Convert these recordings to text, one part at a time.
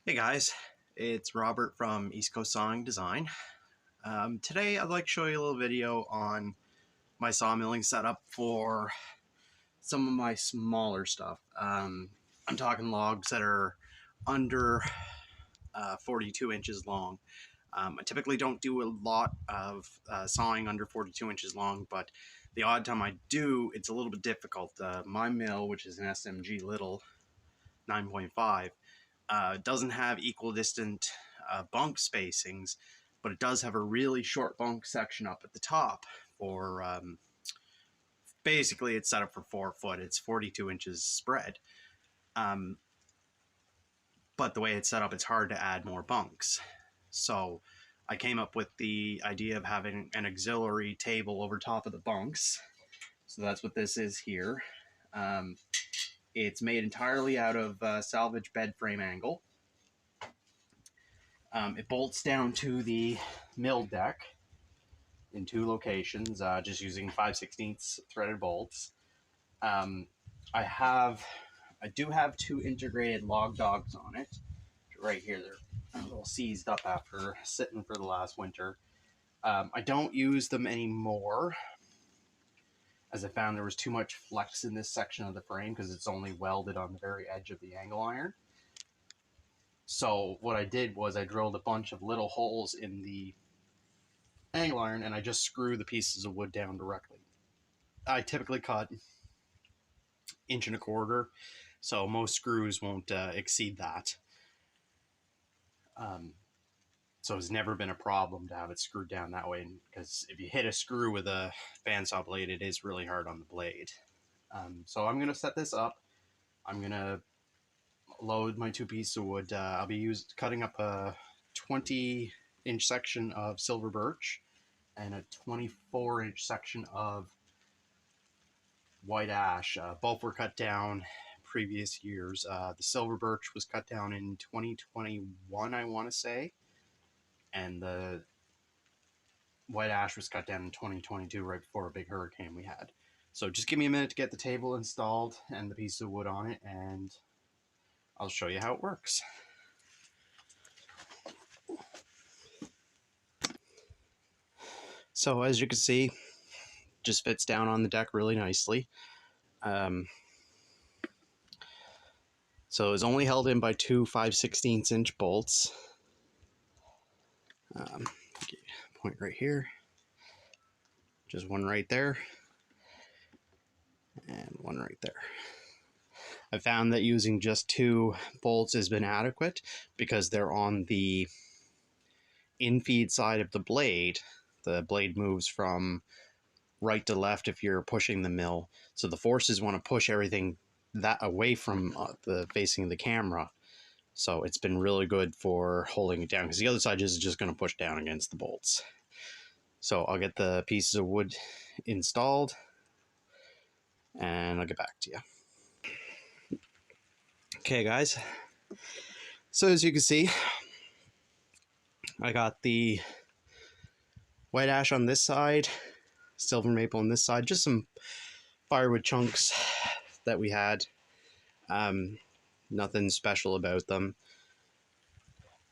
Hey guys, it's Robert from East Coast Sawing Design. Today I'd like to show you a little video on my sawmilling setup for some of my smaller stuff. I'm talking logs that are under 42 inches long. I typically don't do a lot of sawing under 42 inches long, but the odd time I do, it's a little bit difficult. My mill, which is an SMG Little 9.5, doesn't have equidistant bunk spacings, but it does have a really short bunk section up at the top for basically it's set up for 4 foot. It's 42 inches spread. But the way it's set up, it's hard to add more bunks. So I came up with the idea of having an auxiliary table over top of the bunks. So that's what this is here. It's made entirely out of salvage bed frame angle. It bolts down to the mill deck in 2 locations, just using 5/16 threaded bolts. I do have 2 integrated log dogs on it. Right here, they're a little seized up after sitting for the last winter. I don't use them anymore, as I found there was too much flex in this section of the frame because it's only welded on the very edge of the angle iron. So what I did was I drilled a bunch of little holes in the angle iron and I just screw the pieces of wood down directly. I typically cut 1.25 inches, so most screws won't exceed that. So it's never been a problem to have it screwed down that way, because if you hit a screw with a bandsaw blade, it is really hard on the blade. So I'm going to set this up. I'm going to load my 2 pieces of wood. I'll be cutting up a 20-inch section of silver birch and a 24-inch section of white ash. Both were cut down previous years. The silver birch was cut down in 2021, I want to say, and the white ash was cut down in 2022, right before a big hurricane we had. So just give me a minute to get the table installed and the piece of wood on it, and I'll show you how it works. So as you can see, just fits down on the deck really nicely. So it's only held in by 2 5/16 inch bolts. Point right here, just one right there, and one right there. I found that using just 2 bolts has been adequate because they're on the infeed side of the blade. The blade moves from right to left if you're pushing the mill, so the forces want to push everything that away from the facing of the camera. So it's been really good for holding it down, because the other side is just going to push down against the bolts. So I'll get the pieces of wood installed and I'll get back to you. Okay guys, so as you can see, I got the white ash on this side, silver maple on this side, just some firewood chunks that we had. Nothing special about them.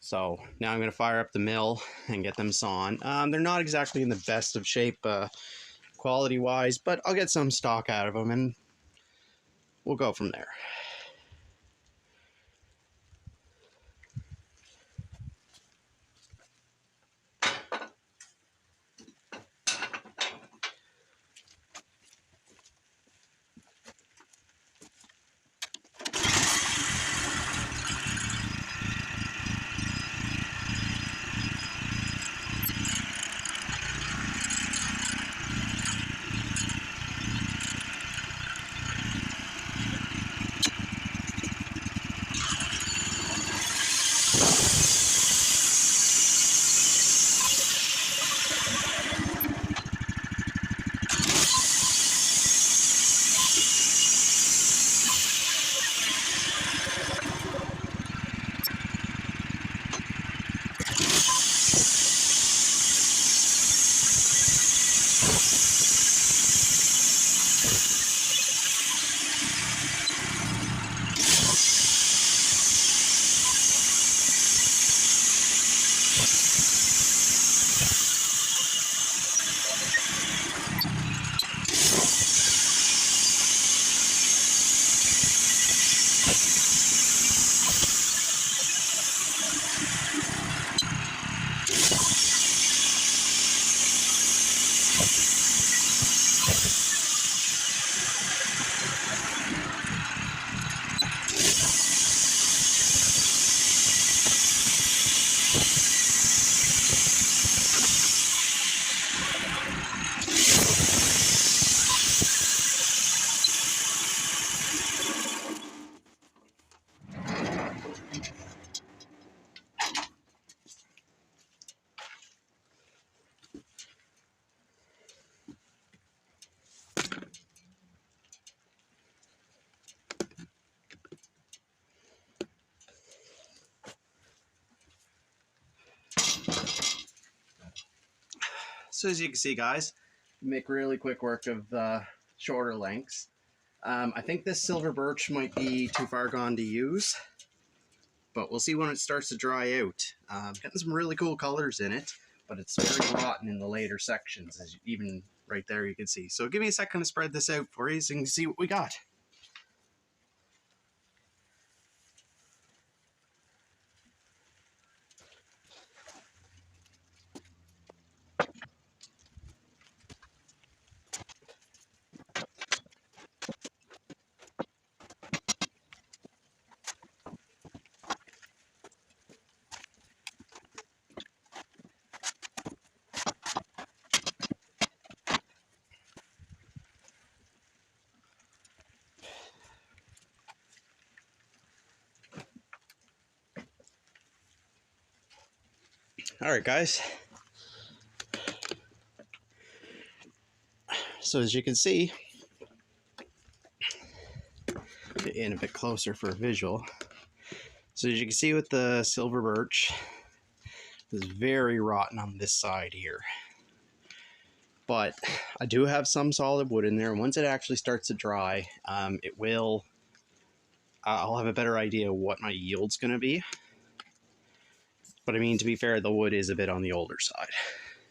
So now I'm going to fire up the mill and get them sawn. They're not exactly in the best of shape quality wise, but I'll get some stock out of them and we'll go from there. So as you can see, guys, make really quick work of the shorter lengths. I think this silver birch might be too far gone to use, but we'll see when it starts to dry out. Getting some really cool colors in it, but it's very rotten in the later sections, as even right there you can see. So give me a second to spread this out for you so you can see what we got. All right, guys. So as you can see, get in a bit closer for a visual. So as you can see with the silver birch, it's very rotten on this side here. But I do have some solid wood in there. Once it actually starts to dry, I'll have a better idea of what my yield's going to be. But I mean, to be fair, the wood is a bit on the older side.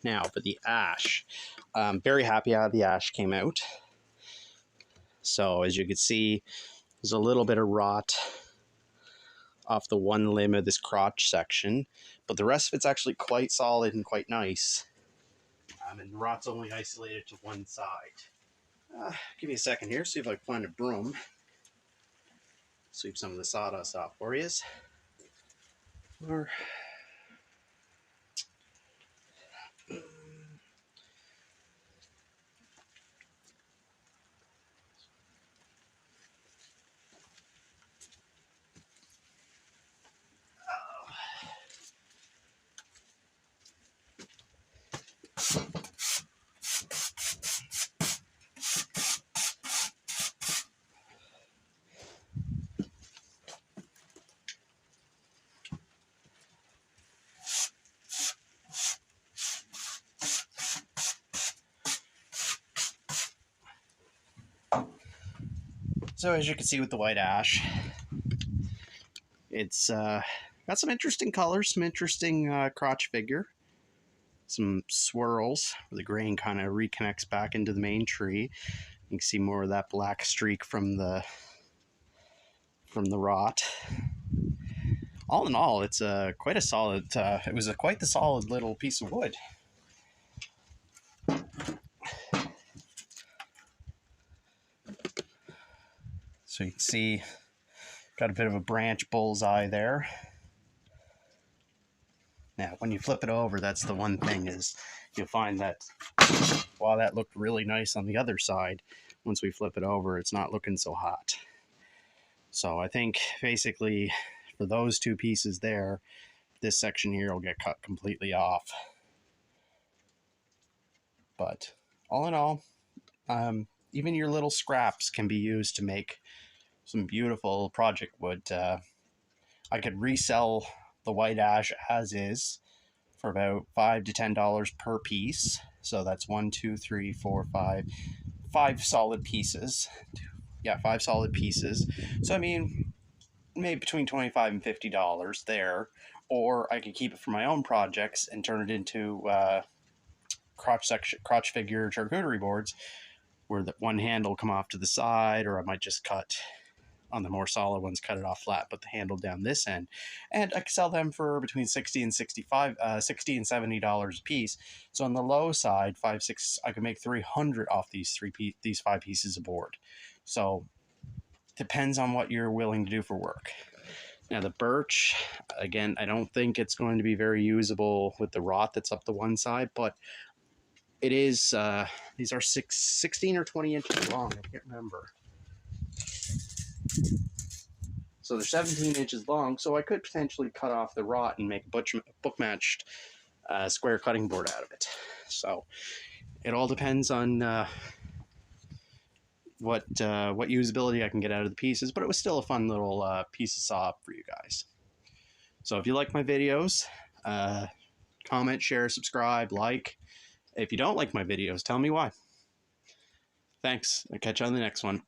Now, for the ash, I'm very happy how the ash came out. So as you can see, there's a little bit of rot off the one limb of this crotch section, but the rest of it's actually quite solid and quite nice. And the rot's only isolated to one side. Give me a second here, see if I can find a broom. Sweep some of the sawdust off for you. Or so as you can see with the white ash, it's got some interesting colors, some interesting crotch figure, some swirls where the grain kind of reconnects back into the main tree. You can see more of that black streak from the rot. All in all, it's quite a solid. It was quite the solid little piece of wood. So you can see, got a bit of a branch bullseye there. Now, when you flip it over, that's the one thing, is you'll find that while that looked really nice on the other side, once we flip it over, it's not looking so hot. So I think basically for those two pieces there, this section here will get cut completely off. But all in all, even your little scraps can be used to make some beautiful project wood. I could resell the white ash as is for about $5 to $10 per piece. So that's 1, 2, 3, 4, 5 solid pieces. Yeah, 5 solid pieces. So I mean, maybe between $25 and $50 there. Or I could keep it for my own projects and turn it into crotch figure charcuterie boards, where the one handle come off to the side, or I might just cut on the more solid ones, cut it off flat, put the handle down this end, and I can sell them for between $60 and $70 a piece. So on the low side, 5-6, I could make 300 off these 5 pieces of board. So depends on what you're willing to do for work. Now the birch, again, I don't think it's going to be very usable with the rot that's up the one side, but it is, these are 16 or 20 inches long, I can't remember. So they're 17 inches long, so I could potentially cut off the rot and make a book-matched square cutting board out of it. So it all depends on what usability I can get out of the pieces, but it was still a fun little piece of saw for you guys. So if you like my videos, comment, share, subscribe, like. If you don't like my videos, tell me why. Thanks. I'll catch you on the next one.